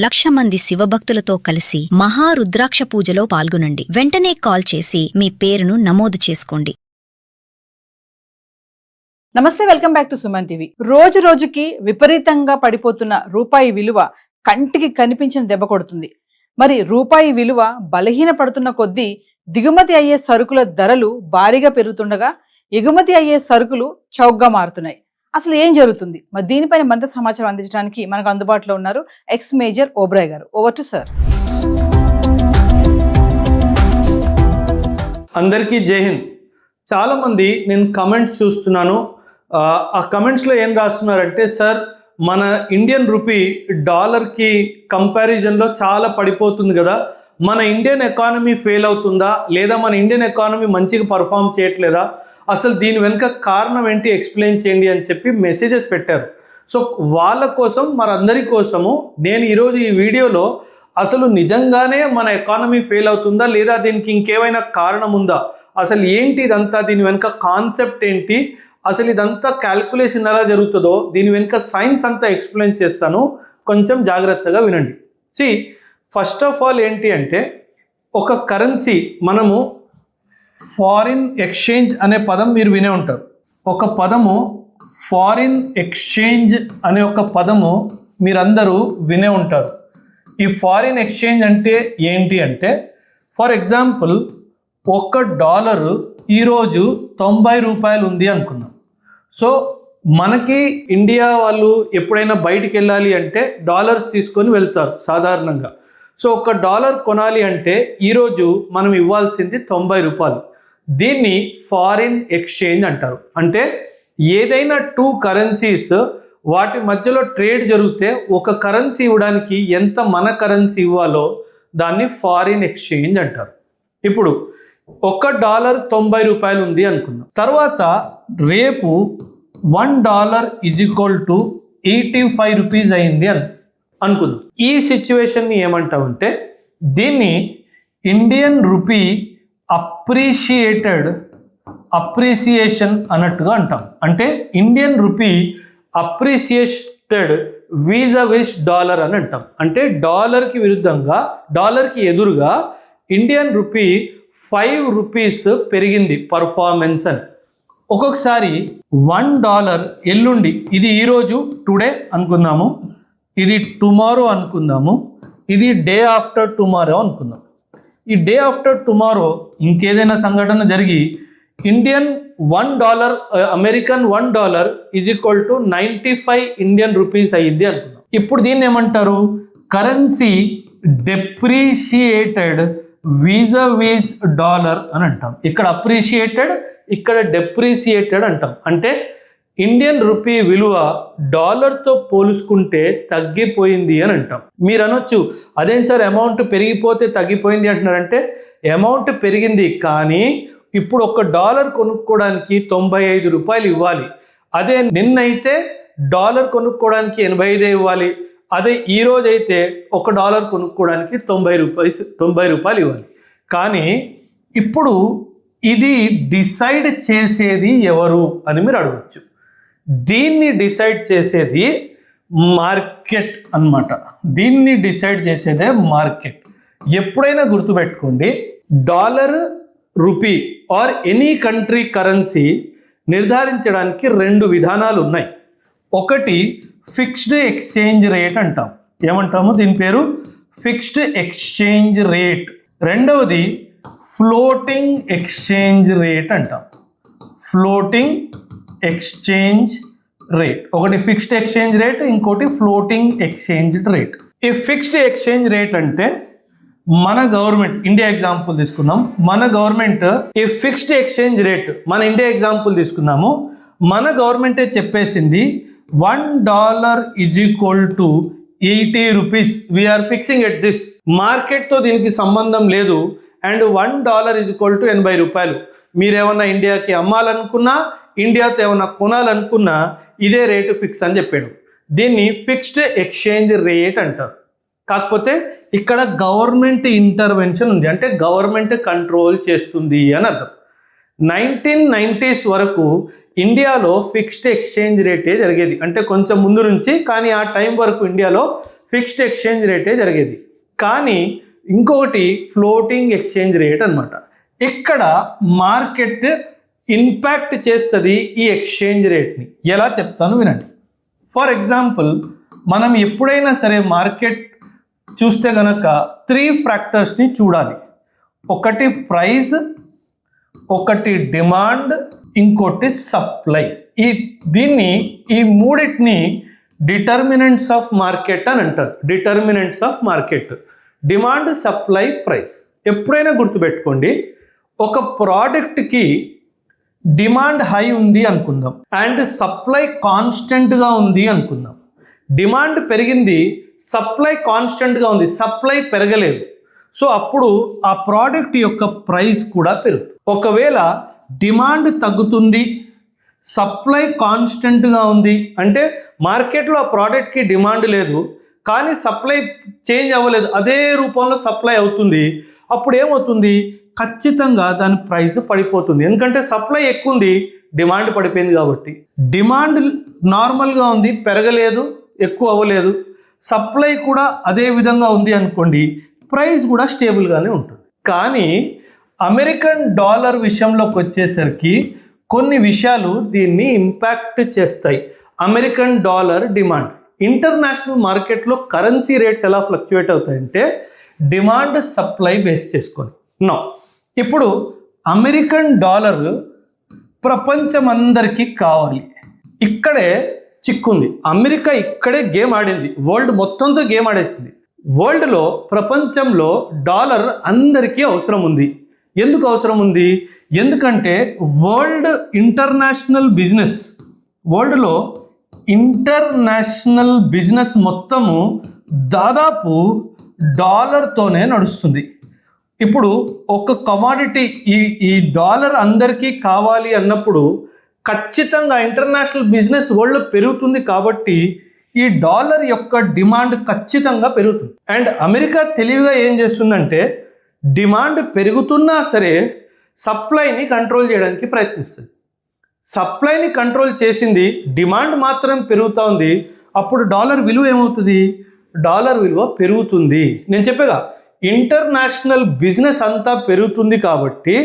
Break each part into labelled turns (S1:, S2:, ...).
S1: 1,00,000 మంది శివభక్తులతో కలిసి మహారుద్రాక్ష పూజలో పాల్గొనండి. వెంటనే కాల్ చేసి మీ పేరును నమోదు చేసుకోండి.
S2: నమస్తే, welcome back to Suman TV. రోజు రోజుకి విపరీతంగా పడిపోతున్న రూపాయి విలువ కంటికి కనిపించిన దెబ్బ కొడుతుంది. మరి రూపాయి విలువ బలహీన పడుతున్న కొద్దీ దిగుమతి అయ్యే సరుకుల ధరలు భారీగా పెరుగుతుండగా ఎగుమతి అయ్యే సరుకులు చౌకగా మారుతున్నాయి. అసలు ఏం జరుగుతుంది? మరి దీనిపైన మరింత సమాచారం అందించడానికి మనకు అందుబాటులో ఉన్నారు ఎక్స్ మేజర్ ఓబ్రాయ్ గారు. Over to sir.
S3: అందరికీ జై హింద్. చాలామంది నేను కమెంట్స్ చూస్తున్నాను. ఆ కమెంట్స్లో ఏం రాస్తున్నారంటే, సార్ మన ఇండియన్ రూపీ డాలర్కి కంపారిజన్లో చాలా పడిపోతుంది కదా, మన ఇండియన్ ఎకానమీ ఫెయిల్ అవుతుందా, లేదా మన ఇండియన్ ఎకానమీ మంచిగా పర్ఫామ్ చేయట్లేదా, అసలు దీని వెనుక కారణం ఏంటి ఎక్స్ప్లెయిన్ చేయండి అని చెప్పి మెసేజెస్ పెట్టారు. సో వాళ్ళ కోసం, మనందరి కోసము నేను ఈరోజు ఈ వీడియోలో అసలు నిజంగానే మన ఎకానమీ ఫెయిల్ అవుతుందా, లేదా దీనికి ఇంకేమైనా కారణం ఉందా, అసలు ఏంటి ఇదంతా, దీని వెనుక కాన్సెప్ట్ ఏంటి, అసలు ఇదంతా క్యాల్కులేషన్ ఎలా జరుగుతుందో దీని వెనుక సైన్స్ అంతా ఎక్స్ప్లెయిన్ చేస్తాను. కొంచెం జాగ్రత్తగా వినండి. ఫస్ట్ ఆఫ్ ఆల్ ఏంటి అంటే, ఒక కరెన్సీ, మనము ఫారిన్ ఎక్స్చేంజ్ అనే పదం మీరు వినే ఉంటారు. ఒక పదము ఫారిన్ ఎక్స్చేంజ్ అనే ఒక పదము మీరందరూ వినే ఉంటారు. ఈ ఫారిన్ ఎక్స్చేంజ్ అంటే ఏంటి అంటే, ఫర్ ఎగ్జాంపుల్ $1 ఈరోజు 90 రూపాయలు ఉంది అనుకుందాం. సో మనకి ఇండియా వాళ్ళు ఎప్పుడైనా బయటికి వెళ్ళాలి అంటే డాలర్స్ తీసుకొని వెళ్తారు సాధారణంగా. సో $1 కొనాలి అంటే ఈరోజు మనం ఇవ్వాల్సింది 90 రూపాయలు. దీన్ని ఫారిన్ ఎక్స్చేంజ్ అంటారు. అంటే ఏదైనా 2 కరెన్సీస్ వాటి మధ్యలో ట్రేడ్ జరిగితే ఒక కరెన్సీ ఇవ్వడానికి ఎంత మన కరెన్సీ ఇవ్వాలో దాన్ని ఫారిన్ ఎక్స్చేంజ్ అంటారు. ఇప్పుడు $1 90 రూపాయలు ఉంది అనుకుందాం. తర్వాత రేపు $1 = 85 రూపీస్ అయింది అనుకుందాం. ఈ సిచ్యువేషన్ని ఏమంటామంటే, దీన్ని ఇండియన్ రూపీ అప్రిసియేషన్ అన్నట్టుగా అంటాం. అంటే ఇండియన్ రూపీ అప్రిసియేటెడ్ వీజవిస్ డాలర్ అని అంటాం. అంటే డాలర్కి విరుద్ధంగా, డాలర్కి ఎదురుగా ఇండియన్ రూపీ 5 రూపీస్ పెరిగింది పర్ఫార్మెన్స్ అని. ఒక్కొక్కసారి $1 ఎల్లుండి, ఇది ఈరోజు టుడే అనుకుందాము, ఇది టుమారో అనుకుందాము, ఇది డే ఆఫ్టర్ టుమారో అనుకుందాం. ఈ డే ఆఫ్టర్ టుమారో ఇంకేదైనా సంఘటన జరిగి ఇండియన్ $1 అమెరికన్ $1 = 95 ఇండియన్ రూపీస్ అయ్యింది అనుకుందాం. ఇప్పుడు దీన్ని ఏమంటారు? కరెన్సీ డెప్రిషియేటెడ్ వీజవిస్ డాలర్ అని అంటాం. ఇక్కడ అప్రిషియేటెడ్, ఇక్కడ డెప్రిషియేటెడ్ అంటాం. అంటే ఇండియన్ రూపీ విలువ డాలర్తో పోల్చుకుంటే తగ్గిపోయింది అని అంటాం. మీరు అనొచ్చు, అదేంటి సార్ అమౌంట్ పెరిగిపోతే తగ్గిపోయింది అంటున్నారంటే, అమౌంట్ పెరిగింది కానీ ఇప్పుడు $1 కొనుక్కోవడానికి 95 రూపాయలు ఇవ్వాలి. అదే నిన్నైతే డాలర్ కొనుక్కోవడానికి 85 ఇవ్వాలి. అదే ఈరోజు అయితే $1 కొనుక్కోవడానికి 90 రూపాయలు ఇవ్వాలి. కానీ ఇప్పుడు ఇది డిసైడ్ చేసేది ఎవరు అని మీరు అడగచ్చు. దీన్ని డిసైడ్ చేసేది మార్కెట్ అన్నమాట. దీన్ని డిసైడ్ చేసేదే మార్కెట్. ఎప్పుడైనా గుర్తుపెట్టుకోండి, dollar, rupee or any country currency నిర్ధారించడానికి 2 విధానాలు ఉన్నాయి. ఒకటి ఫిక్స్డ్ ఎక్స్చేంజ్ రేట్ అంటాం. ఏమంటాము? దీని పేరు ఫిక్స్డ్ ఎక్స్చేంజ్ రేట్. రెండవది ఫ్లోటింగ్ ఎక్స్చేంజ్ రేట్ అంటాం. Floating exchange rate. ఒకటి ఫిక్స్డ్ ఎక్స్చేంజ్ రేట్, ఇంకోటి ఫ్లోటింగ్ ఎక్స్చేంజ్ రేట్. ఈ ఫిక్స్డ్ ఎక్స్చేంజ్ రేట్ అంటే మన గవర్నమెంట్, ఇండియా ఎగ్జాంపుల్ తీసుకుందాం. మన గవర్నమెంట్ ఈ ఫిక్స్డ్ ఎక్స్చేంజ్ రేట్, మన ఇండియా ఎగ్జాంపుల్ తీసుకున్నాము, మన గవర్నమెంటే చెప్పేసింది $1 = 80 rupees. We're fixing at this. మార్కెట్తో దీనికి సంబంధం లేదు. అండ్ $1 = 80 రూపాయలు. మీరేమన్నా ఇండియాకి అమ్మాలనుకున్నా, ఇండియాతో ఏమన్నా కొనాలనుకున్నా ఇదే రేటు ఫిక్స్ అని చెప్పాడు. దీన్ని ఫిక్స్డ్ ఎక్స్చేంజ్ రేట్ అంటారు. కాకపోతే ఇక్కడ గవర్నమెంట్ ఇంటర్వెన్షన్ ఉంది, అంటే గవర్నమెంట్ కంట్రోల్ చేస్తుంది అని అర్థం. 1990s వరకు ఇండియాలో ఫిక్స్డ్ ఎక్స్చేంజ్ రేటే జరిగేది, అంటే కొంచెం ముందు నుంచి. కానీ ఆ టైం వరకు ఇండియాలో ఫిక్స్డ్ ఎక్స్చేంజ్ రేటే జరిగేది. కానీ ఇంకొకటి ఫ్లోటింగ్ ఎక్స్చేంజ్ రేట్ అన్నమాట. ఇక్కడ మార్కెట్ ఇంపాక్ట్ చేస్తుంది ఈ ఎక్స్చేంజ్ రేట్ని. ఎలా చెప్తాను వినండి. ఫర్ ఎగ్జాంపుల్, మనం ఎప్పుడైనా సరే మార్కెట్ చూస్తే గనక 3 ఫ్యాక్టర్స్ని చూడాలి. ఒకటి ప్రైస్, ఒకటి డిమాండ్, ఇంకోటి సప్లై. ఈ మూడింటిని డిటర్మినెంట్స్ ఆఫ్ మార్కెట్ అని అంటారు. Determinants of market demand, supply, price. ఎప్పుడైనా గుర్తుపెట్టుకోండి, ఒక ప్రోడక్ట్కి డిమాండ్ హై ఉంది అనుకుందాం అండ్ సప్లై కాన్స్టెంట్గా ఉంది అనుకుందాం. డిమాండ్ పెరిగింది, సప్లై కాన్స్టెంట్గా ఉంది, సప్లై పెరగలేదు. సో అప్పుడు ఆ ప్రోడక్ట్ యొక్క ప్రైస్ కూడా పెరుగుతుంది. ఒకవేళ డిమాండ్ తగ్గుతుంది, సప్లై కాన్స్టెంట్గా ఉంది అంటే మార్కెట్లో ఆ ప్రోడక్ట్కి డిమాండ్ లేదు కానీ సప్లై చేంజ్ అవ్వలేదు, అదే రూపంలో సప్లై అవుతుంది. అప్పుడు ఏమవుతుంది, ఖచ్చితంగా దాని ప్రైస్ పడిపోతుంది. ఎందుకంటే సప్లై ఎక్కువ ఉంది, డిమాండ్ పడిపోయింది కాబట్టి. డిమాండ్ నార్మల్గా ఉంది, పెరగలేదు, ఎక్కువ అవ్వలేదు, సప్లై కూడా అదే విధంగా ఉంది అనుకోండి, ప్రైస్ కూడా స్టేబుల్గానే ఉంటుంది. కానీ అమెరికన్ డాలర్ విషయంలోకి వచ్చేసరికి కొన్ని విషయాలు దీన్ని ఇంపాక్ట్ చేస్తాయి. అమెరికన్ డాలర్ డిమాండ్, ఇంటర్నేషనల్ మార్కెట్లో కరెన్సీ రేట్స్ ఎలా ఫ్లక్చువేట్ అవుతాయంటే డిమాండ్ సప్లై బేస్ చేసుకొని. ఇప్పుడు అమెరికన్ డాలర్ ప్రపంచం అందరికీ కావాలి. ఇక్కడే చిక్కుంది. అమెరికా ఇక్కడే గేమ్ ఆడింది, వరల్డ్ మొత్తంతో గేమ్ ఆడేసింది. వరల్డ్లో, ప్రపంచంలో డాలర్ అందరికీ అవసరం ఉంది. ఎందుకు అవసరం ఉంది? ఎందుకంటే వరల్డ్లో ఇంటర్నేషనల్ బిజినెస్ మొత్తము దాదాపు డాలర్తోనే నడుస్తుంది. ఇప్పుడు ఒక కమాడిటీ ఈ డాలర్ అందరికీ కావాలి అన్నప్పుడు ఖచ్చితంగా ఇంటర్నేషనల్ బిజినెస్ వరల్డ్లో పెరుగుతుంది కాబట్టి ఈ డాలర్ యొక్క డిమాండ్ ఖచ్చితంగా పెరుగుతుంది. అండ్ అమెరికా తెలివిగా ఏం చేస్తుందంటే డిమాండ్ పెరుగుతున్నా సరే సప్లైని కంట్రోల్ చేయడానికి ప్రయత్నిస్తుంది. సప్లైని కంట్రోల్ చేసింది, డిమాండ్ మాత్రం పెరుగుతూ ఉంది. అప్పుడు డాలర్ విలువ ఏమవుతుంది? డాలర్ విలువ పెరుగుతుంది. నేను చెప్పేగా ఇంటర్నేషనల్ బిజినెస్ అంతా పెరుగుతుంది కాబట్టి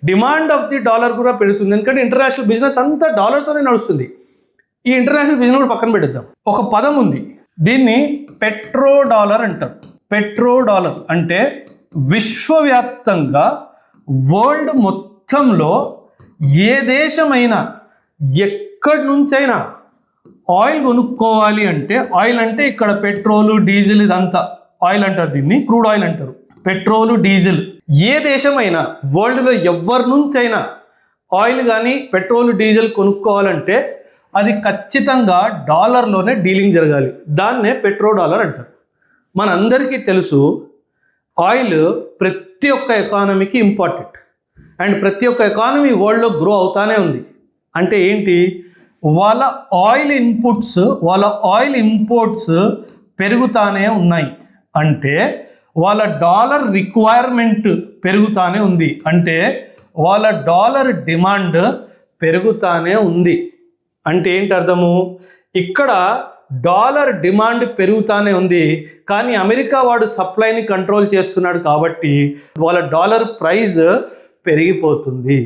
S3: డిమాండ్ ఆఫ్ ది డాలర్ కూడా పెరుగుతుంది. ఎందుకంటే ఇంటర్నేషనల్ బిజినెస్ అంతా డాలర్తోనే నడుస్తుంది. ఈ ఇంటర్నేషనల్ బిజినెస్ కూడా పక్కన పెడదాం. ఒక పదం ఉంది, దీన్ని పెట్రో డాలర్ అంటారు. పెట్రో డాలర్ అంటే విశ్వవ్యాప్తంగా వరల్డ్ మొత్తంలో ఏ దేశమైనా ఎక్కడి నుంచైనా ఆయిల్ కొనుక్కోవాలి అంటే, ఆయిల్ అంటే ఇక్కడ పెట్రోలు, డీజిల్, ఇదంతా ఆయిల్ అంటారు, దీన్ని క్రూడ్ ఆయిల్ అంటారు. పెట్రోలు, డీజిల్ ఏ దేశమైనా వరల్డ్లో ఎవరి నుంచైనా ఆయిల్ కానీ పెట్రోల్, డీజిల్ కొనుక్కోవాలంటే అది ఖచ్చితంగా డాలర్లోనే డీలింగ్ జరగాలి. దాన్నే పెట్రో డాలర్ అంటారు. మనందరికీ తెలుసు ఆయిల్ ప్రతి ఒక్క ఎకానమీకి ఇంపార్టెంట్ అండ్ ప్రతి ఒక్క ఎకానమీ వరల్డ్లో గ్రో అవుతానే ఉంది. అంటే ఏంటి, వాళ్ళ ఆయిల్ ఇన్పుట్స్, వాళ్ళ ఆయిల్ ఇంపోర్ట్స్ పెరుగుతానే ఉన్నాయి. అంటే వాళ్ళ డాలర్ రిక్వైర్మెంట్ పెరుగుతానే ఉంది. అంటే వాళ్ళ డాలర్ డిమాండ్ పెరుగుతానే ఉంది. అంటే ఏంటి అర్థము, ఇక్కడ డాలర్ డిమాండ్ పెరుగుతానే ఉంది కానీ అమెరికా వాడు సప్లైని కంట్రోల్ చేస్తున్నాడు కాబట్టి వాళ్ళ డాలర్ ప్రైస్ పెరిగిపోతుంది.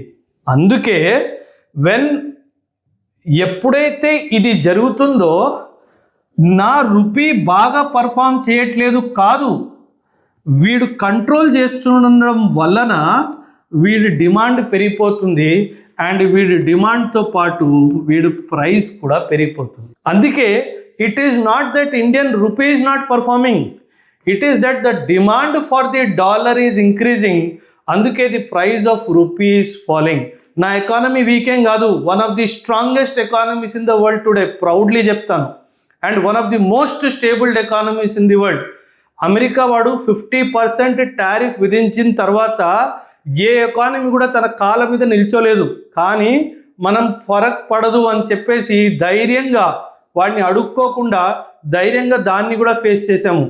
S3: అందుకే ఎప్పుడైతే ఇది జరుగుతుందో నా రూపీ బాగా పర్ఫామ్ చేయట్లేదు కాదు, వీడు కంట్రోల్ చేస్తుండడం వలన వీడి డిమాండ్ పెరిగిపోతుంది అండ్ వీడి డిమాండ్తో పాటు వీడి ప్రైస్ కూడా పెరిగిపోతుంది. అందుకే it is not that Indian rupee is not performing, it is that the demand for the dollar is increasing. అందుకే the price of rupee is falling. నా ఎకానమీ వీకేం కాదు, one of the strongest economies in the world today, proudly చెప్తాను. And one of the most stabled economies in the world. America వాడు 50% tariff విధించిన తర్వాత ఏ economy కూడా తన కాళ్ళ మీద నిల్చోలేదు. కానీ మనం ఫరక్ పడదు అని చెప్పేసి ధైర్యంగా వాడిని అడుక్కోకుండా ధైర్యంగా దాన్ని కూడా ఫేస్ చేసాము.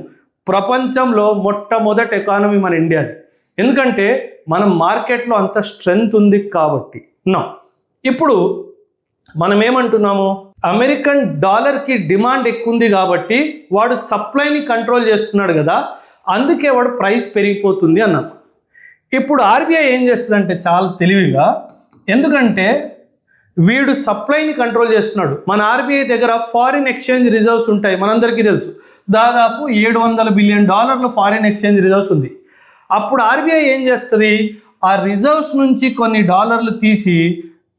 S3: ప్రపంచంలో మొట్టమొదటి ఎకానమీ మన ఇండియాది. ఎందుకంటే మనం మార్కెట్లో అంత స్ట్రెంగ్త్ ఉంది కాబట్టి. ఇప్పుడు మనం ఏమంటున్నాము, అమెరికన్ డాలర్కి డిమాండ్ ఎక్కువ ఉంది కాబట్టి వాడు సప్లైని కంట్రోల్ చేస్తున్నాడు కదా, అందుకే వాడు ప్రైస్ పెరిగిపోతుంది అన్నాం. ఇప్పుడు ఆర్బీఐ ఏం చేస్తుందంటే చాలా తెలివిగా, ఎందుకంటే వీడు సప్లైని కంట్రోల్ చేస్తున్నాడు. మన ఆర్బీఐ దగ్గర ఫారిన్ ఎక్స్చేంజ్ రిజర్వ్స్ ఉంటాయి, మనందరికీ తెలుసు. దాదాపు $700 బిలియన్ ఫారిన్ ఎక్స్చేంజ్ రిజర్వ్స్ ఉంది. అప్పుడు ఆర్బీఐ ఏం చేస్తుంది, ఆ రిజర్వ్స్ నుంచి కొన్ని డాలర్లు తీసి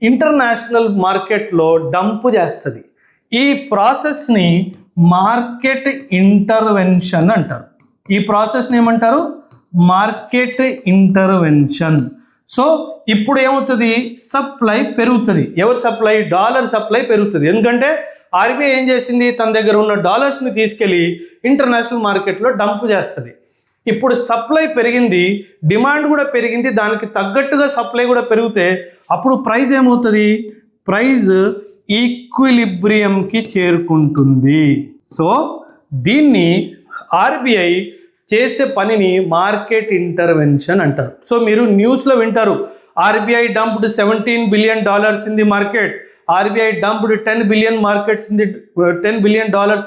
S3: ఇంటర్నేషనల్ మార్కెట్లో డంప్ చేస్తుంది. ఈ ప్రాసెస్ని మార్కెట్ ఇంటర్వెన్షన్ అంటారు. ఈ ప్రాసెస్ని ఏమంటారు, మార్కెట్ ఇంటర్వెన్షన్. సో ఇప్పుడు ఏమవుతుంది, సప్లై పెరుగుతుంది. ఎవరు సప్లై, డాలర్ సప్లై పెరుగుతుంది. ఎందుకంటే ఆర్బీఐ ఏం చేసింది, తన దగ్గర ఉన్న డాలర్స్ని తీసుకెళ్ళి ఇంటర్నేషనల్ మార్కెట్లో డంప్ చేస్తుంది. ఇప్పుడు సప్లై పెరిగింది, డిమాండ్ కూడా పెరిగింది, దానికి తగ్గట్టుగా సప్లై కూడా పెరిగితే అప్పుడు ప్రైస్ ఏమవుతుంది, ప్రైస్ ఈక్విలిబ్రియంకి చేరుకుంటుంది. సో దీన్ని ఆర్బీఐ చేసే పనిని మార్కెట్ ఇంటర్వెన్షన్ అంటారు. సో మీరు న్యూస్లో వింటారు, RBI dumped $17 billion in the market, RBI dumped $10 billion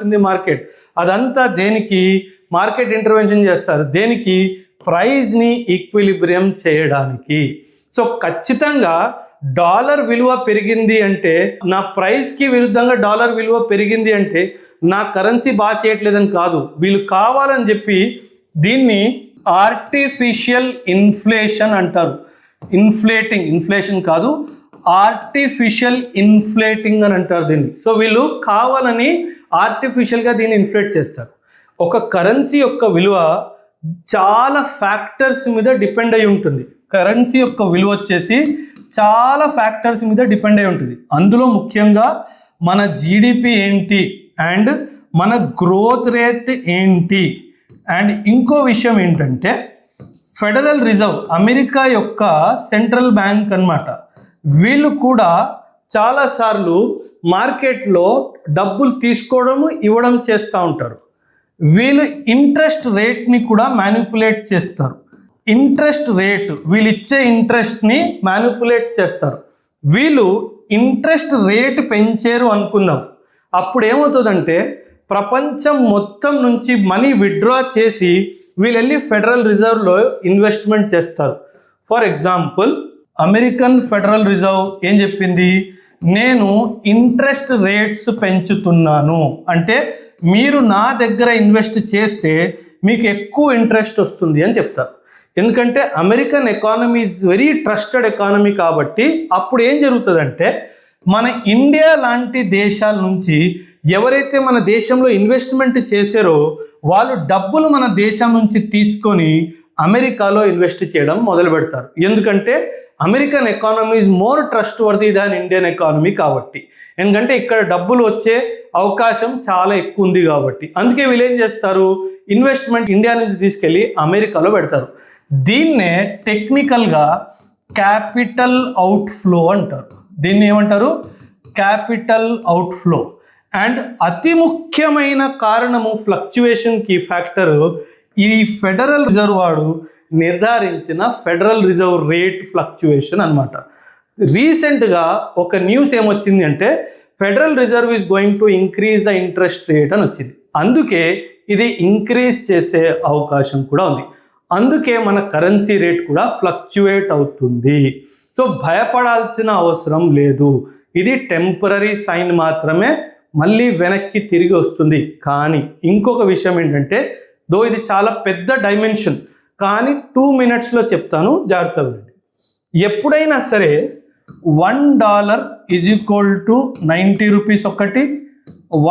S3: in the market. అదంతా దేనికి, మార్కెట్ ఇంటర్వెన్షన్ చేస్తారు. దేనికి, ప్రైస్ని ఈక్విలిబ్రియం చేయడానికి. సో ఖచ్చితంగా డాలర్ విలువ పెరిగింది అంటే, నా ప్రైస్కి విరుద్ధంగా డాలర్ విలువ పెరిగింది అంటే నా కరెన్సీ బాగా చేయట్లేదని కాదు, వీళ్ళు కావాలని చెప్పి దీన్ని ఆర్టిఫిషియల్ ఇన్ఫ్లేషన్ అంటారు. ఇన్ఫ్లేషన్ కాదు, ఆర్టిఫిషియల్ ఇన్ఫ్లేటింగ్ అని అంటారు దీన్ని. సో వీళ్ళు కావాలని ఆర్టిఫిషియల్గా దీన్ని ఇన్ఫ్లేట్ చేస్తారు. ఒక కరెన్సీ యొక్క విలువ చాలా ఫ్యాక్టర్స్ మీద డిపెండ్ అయి ఉంటుంది. కరెన్సీ యొక్క విలువ వచ్చేసి చాలా ఫ్యాక్టర్స్ మీద డిపెండ్ అయి ఉంటుంది. అందులో ముఖ్యంగా మన జీడిపి ఏంటి, అండ్ మన గ్రోత్ రేట్ ఏంటి, అండ్ ఇంకో విషయం ఏంటంటే ఫెడరల్ రిజర్వ్, అమెరికా యొక్క సెంట్రల్ బ్యాంక్ అన్నమాట. వీళ్ళు కూడా చాలాసార్లు మార్కెట్లో డబ్బులు తీసుకోవడము ఇవ్వడం చేస్తూ ఉంటారు. వీళ్ళు ఇంట్రెస్ట్ రేట్ని కూడా మ్యానిపులేట్ చేస్తారు. ఇంట్రెస్ట్ రేట్, వీళ్ళు ఇచ్చే ఇంట్రెస్ట్ని మ్యానిపులేట్ చేస్తారు. వీళ్ళు ఇంట్రెస్ట్ రేట్ పెంచారు అనుకుందాం, అప్పుడు ఏమవుతుందంటే ప్రపంచం మొత్తం నుంచి మనీ విత్డ్రా చేసి వీళ్ళు వెళ్ళి ఫెడరల్ రిజర్వ్లో ఇన్వెస్ట్మెంట్ చేస్తారు. For example, American federal reserve ఏం చెప్పింది, నేను ఇంట్రెస్ట్ రేట్స్ పెంచుతున్నాను అంటే మీరు నా దగ్గర ఇన్వెస్ట్ చేస్తే మీకు ఎక్కువ ఇంట్రెస్ట్ వస్తుంది అని చెప్తారు. ఎందుకంటే American economy is very trusted economy కాబట్టి అప్పుడు ఏం జరుగుతుందంటే మన ఇండియా లాంటి దేశాల నుంచి ఎవరైతే మన దేశంలో ఇన్వెస్ట్మెంట్ చేశారో వాళ్ళు డబ్బులు మన దేశం నుంచి తీసుకొని అమెరికాలో ఇన్వెస్ట్ చేయడం మొదలు పెడతారు. ఎందుకంటే American economy is more trust worthy than Indian economy కాబట్టి. ఎందుకంటే ఇక్కడ డబ్బులు వచ్చే అవకాశం చాలా ఎక్కువ ఉంది కాబట్టి. అందుకే వీళ్ళు ఏం చేస్తారు, ఇన్వెస్ట్మెంట్ ఇండియా నుంచి తీసుకెళ్ళి అమెరికాలో పెడతారు. దీన్నే టెక్నికల్గా క్యాపిటల్ అవుట్ఫ్లో అంటారు. దీన్ని ఏమంటారు, క్యాపిటల్ అవుట్ఫ్లో. అండ్ అతి ముఖ్యమైన కారణము ఫ్లక్చువేషన్కి ఫ్యాక్టరు ఈ ఫెడరల్ రిజర్వ్ వాడు నిర్ధారించిన ఫెడరల్ రిజర్వ్ రేట్ ఫ్లక్చువేషన్ అనమాట. రీసెంట్గా ఒక న్యూస్ ఏమొచ్చింది అంటే federal reserve is going to increase the interest rate అని వచ్చింది. అందుకే ఇది ఇంక్రీజ్ చేసే అవకాశం కూడా ఉంది. అందుకే మన కరెన్సీ రేట్ కూడా ఫ్లక్చువేట్ అవుతుంది. సో భయపడాల్సిన అవసరం లేదు, ఇది టెంపరరీ సైన్ మాత్రమే, మళ్ళీ వెనక్కి తిరిగి వస్తుంది. కానీ ఇంకొక విషయం ఏంటంటే, దో ఇది చాలా పెద్ద డైమెన్షన్, కానీ 2 minutesలో చెప్తాను, జాగ్రత్తగా వినండి. ఎప్పుడైనా సరే $1 ఈజ్ ఈక్వల్ టు 90 రూపీస్ ఒకటి,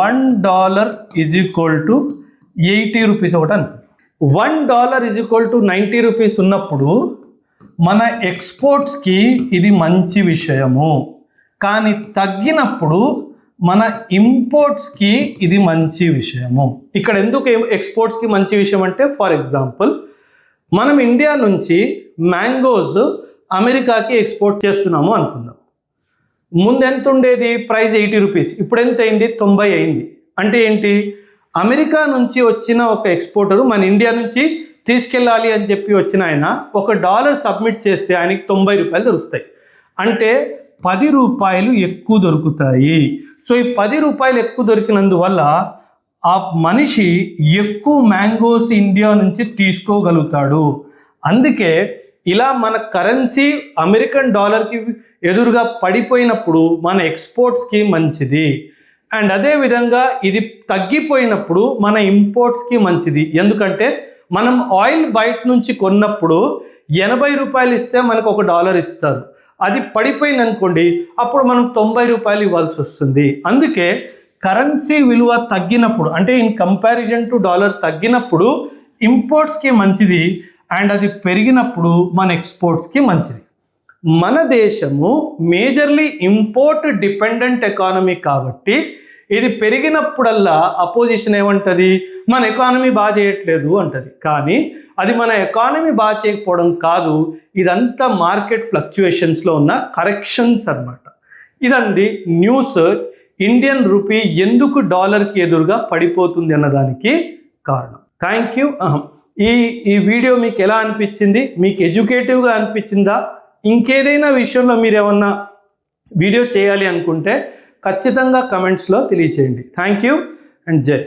S3: $1 ఈజ్ ఈక్వల్ టు 80 రూపీస్ ఒకటి అనుకో. $1 ఈజ్ ఈక్వల్ టు 90 రూపీస్ ఉన్నప్పుడు మన ఎక్స్పోర్ట్స్కి ఇది మంచి విషయము. కానీ తగ్గినప్పుడు మన ఇంపోర్ట్స్కి ఇది మంచి విషయము. ఇక్కడ ఎందుకు ఎక్స్పోర్ట్స్కి మంచి విషయం అంటే, ఫర్ ఎగ్జాంపుల్ మనం ఇండియా నుంచి మ్యాంగోస్ అమెరికాకి ఎక్స్పోర్ట్ చేస్తున్నాము అనుకుందాం. ముందు ఎంత ఉండేది ప్రైస్, 80 రూపీస్, ఇప్పుడు ఎంత అయింది, 90 అయింది. అంటే ఏంటి, అమెరికా నుంచి వచ్చిన ఒక ఎక్స్పోర్టరు మన ఇండియా నుంచి తీసుకెళ్ళాలి అని చెప్పి వచ్చిన ఆయన $1 సబ్మిట్ చేస్తే ఆయనకి 90 రూపాయలు దొరుకుతాయి. అంటే 10 రూపాయలు ఎక్కువ దొరుకుతాయి. సో ఈ 10 రూపాయలు ఎక్కువ దొరికినందువల్ల ఆ మనిషి ఎక్కువ మ్యాంగోస్ ఇండియా నుంచి తీసుకోగలుగుతాడు. అందుకే ఇలా మన కరెన్సీ అమెరికన్ డాలర్కి ఎదురుగా పడిపోయినప్పుడు మన ఎక్స్పోర్ట్స్కి మంచిది. అండ్ అదేవిధంగా ఇది తగ్గిపోయినప్పుడు మన ఇంపోర్ట్స్కి మంచిది. ఎందుకంటే మనం ఆయిల్ బయట నుంచి కొన్నప్పుడు 80 రూపాయలు ఇస్తే మనకు $1 ఇస్తారు. అది పడిపోయింది అనుకోండి, అప్పుడు మనం 90 రూపాయలు ఇవ్వాల్సి వస్తుంది. అందుకే కరెన్సీ విలువ తగ్గినప్పుడు, అంటే ఇన్ కంపారిజన్ టు డాలర్ తగ్గినప్పుడు ఇంపోర్ట్స్కి మంచిది, అండ్ అది పెరిగినప్పుడు మన ఎక్స్పోర్ట్స్కి మంచిది. మన దేశము మేజర్లీ ఇంపోర్ట్ డిపెండెంట్ ఎకానమీ కాబట్టి ఇది పెరిగినప్పుడల్లా అపోజిషన్ ఏమంటది, మన ఎకానమీ బాగా చేయట్లేదు అంటది. కానీ అది మన ఎకానమీ బాగా చేయకపోవడం కాదు, ఇదంతా మార్కెట్ ఫ్లక్చుయేషన్స్లో ఉన్న కరెక్షన్స్ అన్నమాట. ఇదండి న్యూస్, ఇండియన్ రూపీ ఎందుకు డాలర్కి ఎదురుగా పడిపోతుంది అన్నదానికి కారణం. Thank you. ఈ వీడియో మీకు ఎలా అనిపించింది? మీకు ఎడ్యుకేటివ్గా అనిపించిందా? ఇంకేదైనా విషయంలో మీరు ఏమన్నా వీడియో చేయాలి అనుకుంటే ఖచ్చితంగా కమెంట్స్లో తెలియచేయండి. థ్యాంక్ యూ అండ్ జై.